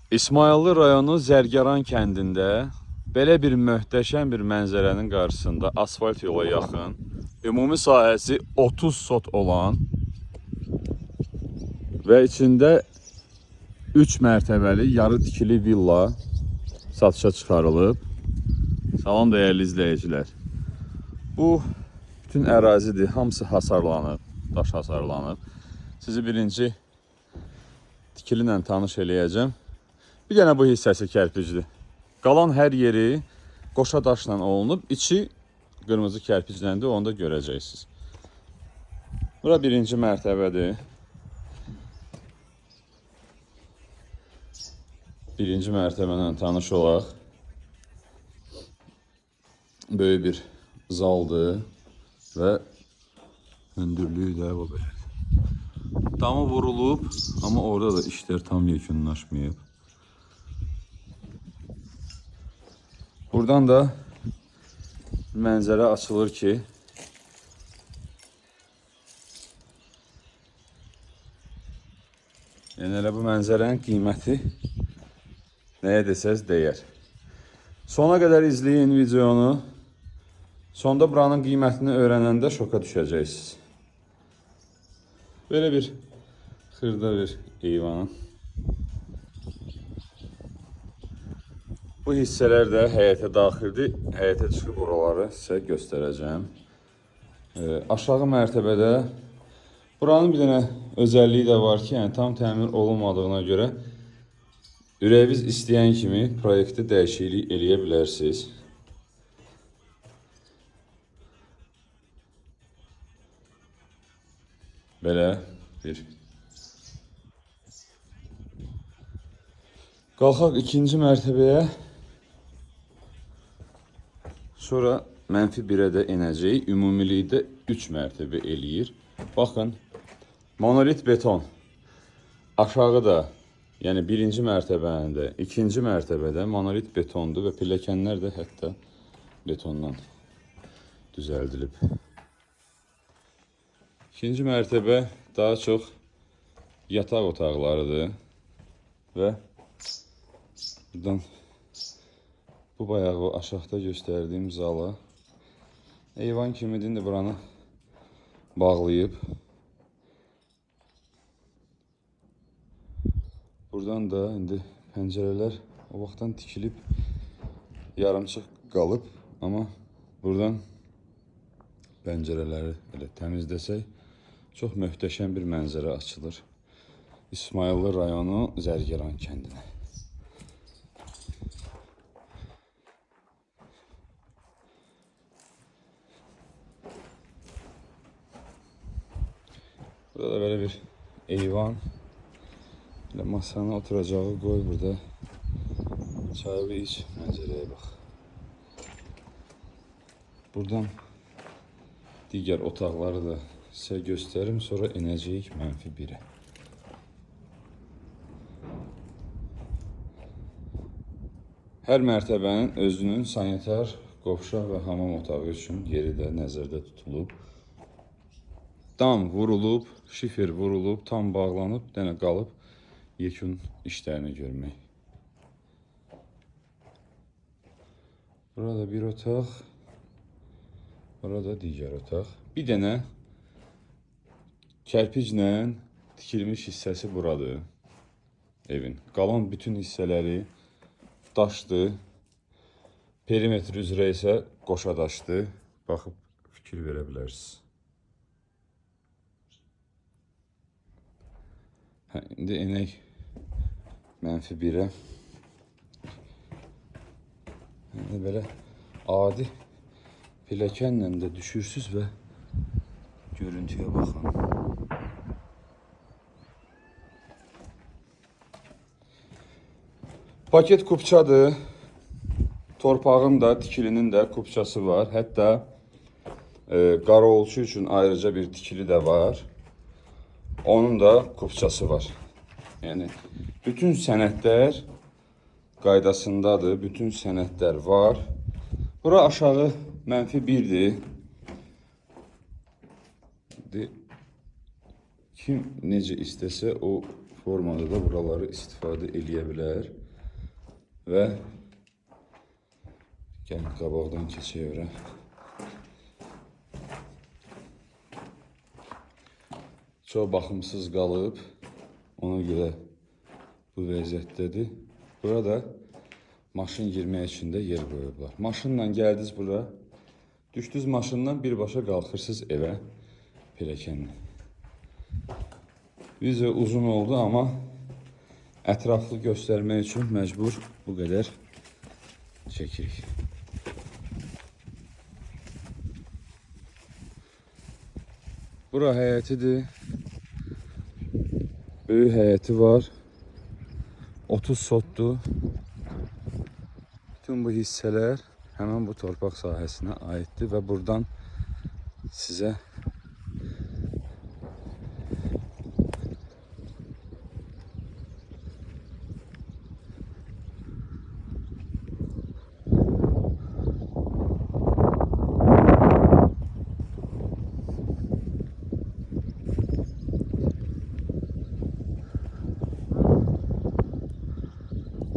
İsmayıllı rayonu Zərgəran kəndində belə bir möhtəşəm bir mənzərənin qarşısında asfalt yola yaxın, ümumi sahəsi 30 sot olan və içində 3 mərtəbəli yarı tikili villa satışa çıxarılıb. Salam dəyərli izləyicilər. Bu bütün ərazidir, hamısı hasarlanıb, daş hasarlanıb. Sizi birinci tikili ilə tanış eləyəcəm. Bir dənə bu hissəsi kərpicdir. Qalan hər yeri qoşa daşla olunub, içi qırmızı kərpicləndir, onu da görəcəksiniz. Bura birinci mərtəbədir. Birinci mərtəbədən tanış olaq. Böyük bir zaldır və hündürlüyü də bu belə. Damı vurulub, amma orada da işlər tam yekunlaşmayıb. Buradan da mənzərə açılır ki, yəni elə bu mənzərənin qiyməti nəyə desəz deyər. Sona qədər izləyin videonu. Sonda buranın qiymətini öyrənəndə şoka düşəcəksiniz. Böyle bir xırda bir eyvan. Bu hissələr də həyətə daxildir. Həyətə çıxıb oraları sizə göstərəcəm. Aşağı mərtəbədə buranın bir dənə özəlliyi də var ki, yəni tam təmir olunmadığına görə ürəyiniz istəyən kimi proyektdə dəyişiklik eləyə bilərsiniz. Belə bir. Qalxaq ikinci mərtəbəyə. Sonra mənfi 1-ə də enəcək. Ümumilikdə 3 mərtəbə eləyir. Baxın, monolit beton. Aşağı da, yəni birinci mərtəbəndə, ikinci mərtəbədə monolit betondur və pilləkənlər də hətta betondan düzəldilib. İkinci mərtəbə daha çox yataq otaqlarıdır və buradan bu bayağı aşağıda göstərdiyim zala eyvan kimidir, indi buranı bağlayıb. Buradan da indi pəncərələr o vaxtdan tikilib yarımçıq qalıb, amma buradan pəncərələri elə təmizləsək çox möhtəşəm bir mənzərə açılır. İsmayıllı rayonu Zərgəran kəndinə. Burada da böyle bir eyvan. Böyle masana oturacağı koy burada. Çayı bir iç, mənzərəyə bax. Buradan digər otaqları da sizə göstərim, sonra enəcəyik mənfi 1-ə. Hər mərtəbənin özünün sanitar, qovşaq və hamam otağı üçün yeri də nəzərdə tutulub. Dam vurulub, şifer vurulub, tam bağlanıb, dənə qalıb yekun işlərini görmək. Burada bir otaq, burada digər otaq. Bir dənə kərpiclə tikilmiş hissəsi buradır evin. Qalan bütün hissələri daşdır. Perimetr üzrə isə qoşa daşdır. Baxıb fikir verə bilərsiniz. İndi enək mənfi 1-ə. Belə adi pilləkənlə də düşürsüz və görüntüyə baxın. Paket kupçadır. Torpağın da, tikilinin də kupçası var. Hətta qarovulçu üçün ayrıca bir tikili də var. Onun da kupçası var. Yəni bütün sənədlər qaydasındadır. Bütün sənədlər var. Bura aşağı mənfi 1-dir. Kim necə istəsə o formada da buraları istifadə eləyə bilər. Və gəlin qabaqdan keçək ora. Çox baxımsız qalıb. Ona görə bu vəziyyətdədir. Burada maşın girmək üçün də yer qoyublar. Maşınla gəldiniz bura. Düşdünüz maşından birbaşa qalxırsınız evə. Pilləkənlə. Video uzun oldu, amma ətraflı göstərmək üçün məcbur bu qədər çəkirik. Bura həyətidir. Böyük həyəti var. 30 sotdur. Bütün bu hissələr həmin bu torpaq sahəsinə aiddir və buradan sizə